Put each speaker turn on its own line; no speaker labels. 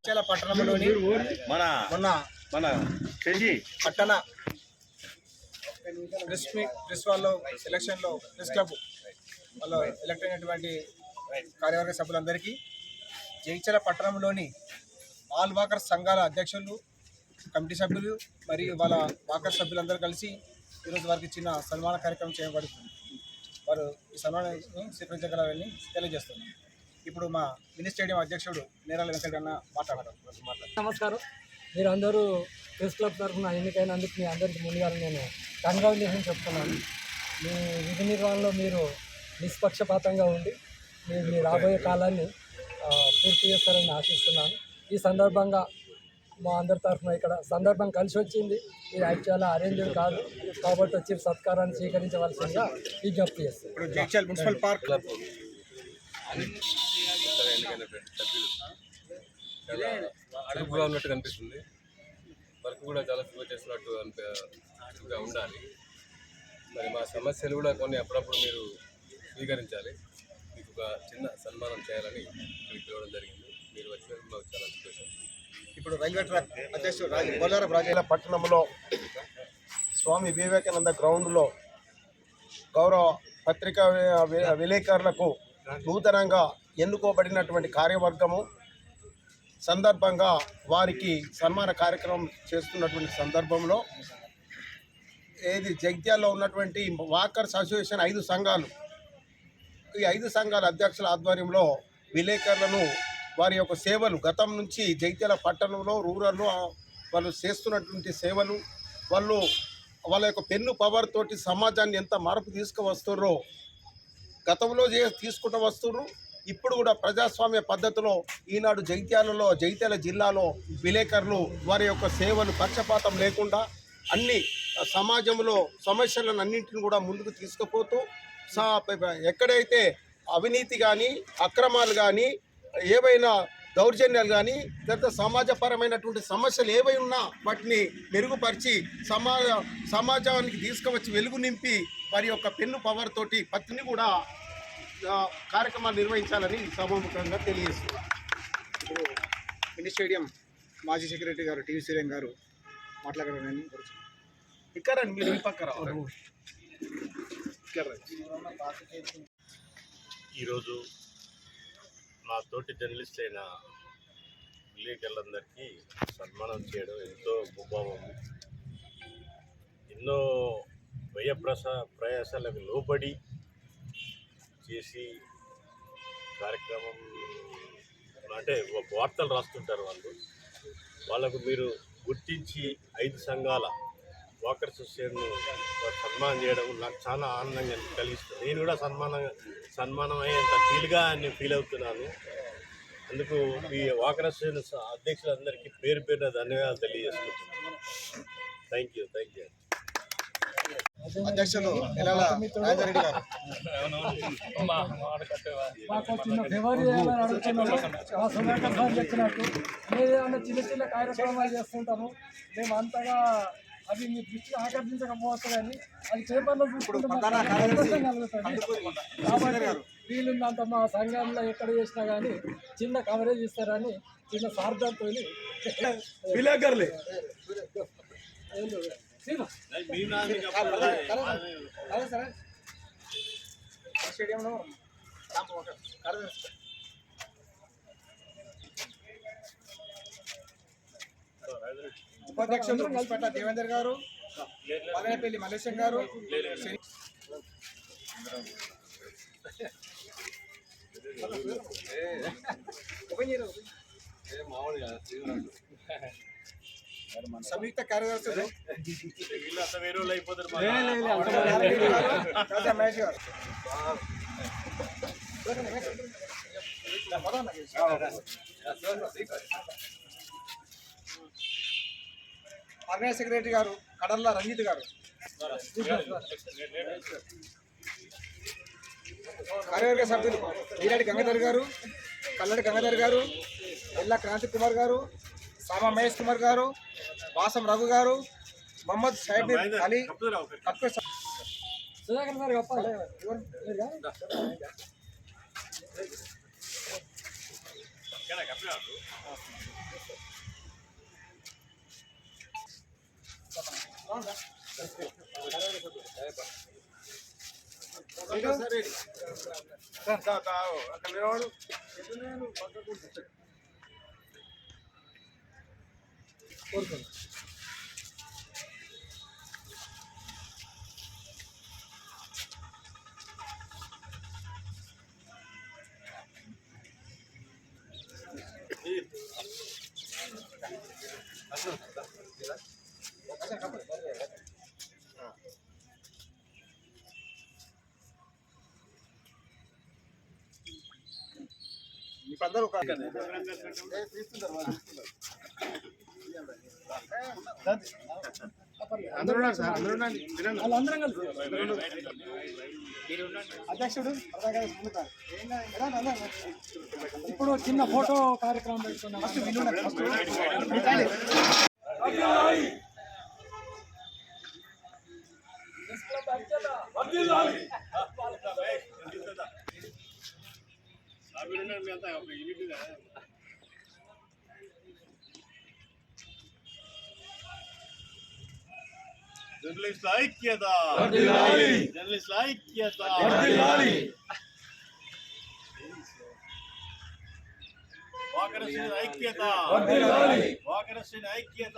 జగిత్యాల పట్టణంలోని మన పట్టణ ప్రెస్ వాళ్ళలో ఎలక్షన్లో ప్రెస్ క్లబ్ వాళ్ళు ఎలక్ట్ అయినటువంటి కార్యవర్గ సభ్యులందరికీ జగిత్యాల పట్టణంలోని ఆల్ వాకర్ సంఘాల అధ్యక్షులు, కమిటీ సభ్యులు మరియు వాళ్ళ వాకర్ సభ్యులందరూ కలిసి ఈరోజు వారికి చిన్న సన్మాన కార్యక్రమం చేయబడుతుంది. వారు ఈ సన్మానాన్ని స్వీకరించగలరని తెలియజేస్తున్నారు. ఇప్పుడు మా మినీ స్టేడియం అధ్యక్షుడు నేరాల వెంకటన్న మాట్లాడతారు.
నమస్కారం. మీరు అందరూ ప్రెస్ క్లబ్ తరఫున ఎన్నికైనందుకు మీ అందరికీ ముందుగా నేను కంగ్రాచులేషన్ చెప్తున్నాను. మీ విధి నిర్వహణలో మీరు నిష్పక్షపాతంగా ఉండి మీరు మీ రాబోయే కాలాన్ని పూర్తి చేస్తారని ఆశిస్తున్నాను. ఈ సందర్భంగా మా అందరి తరఫున ఇక్కడ సందర్భం కలిసి వచ్చింది. ఇది యాక్చువల్గా అరేంజ్డ్ కాదు కాబట్టి వచ్చి సత్కారాన్ని స్వీకరించవలసిందిగా విజ్ఞప్తి చేస్తాను.
ఇప్పుడు జగిత్యాల మున్సిపల్ పార్క్
చాలా అదుపుగా ఉన్నట్టు కనిపిస్తుంది. వర్క్ కూడా చాలా సులువు చేస్తున్నట్టుగా ఉండాలి. మరి మా సమస్యలు కూడా కొన్ని అప్పుడప్పుడు మీరు స్వీకరించాలి. మీకు ఒక చిన్న సన్మానం చేయాలని మీకు ఇవ్వడం జరిగింది. మీరు వచ్చినందుకు మాకు చాలా సంతోషం.
ఇప్పుడు రైల్వే ట్రాక్ అధ్యక్షుడు బొల్లారం రాజేల
పట్టణంలో స్వామి వివేకానంద గ్రౌండ్లో గౌరవ పత్రికా విలేకరులకు నూతనంగా ఎన్నుకోబడినటువంటి కార్యవర్గము సందర్భంగా వారికి సన్మాన కార్యక్రమం చేస్తున్నటువంటి సందర్భంలో జగిత్యాలలో ఉన్నటువంటి వాకర్స్ అసోసియేషన్ 5 సంఘాలు, ఈ 5 సంఘాల అధ్యక్షుల ఆధ్వర్యంలో విలేకరులను వారి యొక్క సేవలు గతం నుంచి జగిత్యాల పట్టణంలో రూరల్లో వాళ్ళు చేస్తున్నటువంటి సేవలు, వాళ్ళ యొక్క పెన్ను పవర్ తోటి సమాజాన్ని ఎంత మార్పు తీసుకువస్తున్నారో గతంలో తీసుకుంటూ వస్తున్నారు. ఇప్పుడు కూడా ప్రజాస్వామ్య పద్ధతిలో ఈనాడు జగిత్యాల జిల్లాలో విలేకరులు వారి యొక్క సేవలు పక్షపాతం లేకుండా అన్ని సమాజంలో సమస్యలను అన్నింటిని కూడా ముందుకు తీసుకుపోతూ ఎక్కడైతే అవినీతి కానీ అక్రమాలు కానీ ఏవైనా దౌర్జన్యాలు కానీ లేదా సమాజపరమైనటువంటి సమస్యలు ఏవై ఉన్నా వాటిని మెరుగుపరిచి సమాజానికి తీసుకువచ్చి వెలుగు నింపి వారి యొక్క పెన్ను పవర్ తోటి పత్తిని కూడా కార్యక్రమాలు నిర్వహించాలని సభాముఖంగా తెలియజేస్తున్నారు.
ఇప్పుడు మినీ స్టేడియం మాజీ సెక్రటరీ గారు టీవీ శ్రీరంగ్ గారు మాట్లాడారని
ఇక్కడ మీరు పక్కన
ఈరోజు మా తోటి జర్నలిస్ట్ అయిన విలేకరులందరికీ సన్మానం చేయడం ఎంతో గొప్పవం. ఎన్నో ప్రయాసాలకు లోబడి చేసి కార్యక్రమం అంటే వార్తలు రాస్తుంటారు. వాళ్ళకు మీరు గుర్తించి 5 సంఘాల వాకర్స్ అసోసియేషన్ను సన్మానం చేయడం నాకు చాలా ఆనందంగా కలిగిస్తుంది. నేను కూడా సన్మానం అయ్యేంత ఫీల్గా నేను ఫీల్ అవుతున్నాను. అందుకు ఈ వాకర్ అసోసియేషన్ అధ్యక్షులందరికీ పేరు పేరున ధన్యవాదాలు తెలియజేసుకుంటున్నాను. Thank you.
అధ్యక్షులు నెలల రాజారెడ్డి గారు
చెప్పినట్టు మేము చిన్న కార్యక్రమాలు చేస్తుంటాము. మేము అంతగా అవి మీ దృష్టికి ఆకర్షించకపోవచ్చు కానీ అది పేపర్లో చూసుకుంటే కాబట్టి వీలున్నంత మా సంఘంలో ఎక్కడ చేసినా కానీ చిన్న కవరేజ్ ఇస్తారని చిన్న స్వార్థంతో
విలేకరులే
స్టేడియంలో ఉపాధ్యక్షులు మున్సిపల్ దేవేందర్ గారు, పదనపల్లి మల్లేశం గారు, సంయుక్త కార్యదర్శులు మహేష్ గారు, ఆర్గనైజ్ సెక్రటరీ గారు కడల్ల రంజిత్ గారు, కార్యవర్గ సభ్యులు ఈనాటి గంగాధర్ గారు, కల్లడి గంగాధర్ గారు, ఎల్లా క్రాంతి కుమార్ గారు, సామా మహేష్ కుమార్ గారు, వాసం రఘు గారు, మొహమ్మద్ షైబ్ అలీ,
సుధాకర్ గారు చెప్పాలి.
అక్కడ నిలబడు.
కోరుకోండి.
అందరూ
వాళ్ళందరం కలిసి
అధ్యక్షుడు
ఇప్పుడు చిన్న ఫోటో కార్యక్రమం పెట్టుకున్నాం.
జర్నలిస్టుల ఐక్యత, జర్నలిస్టుల ఐక్యత, వాకరశ్రీ ఐక్యత, వాకరశ్రీ ఐక్యత.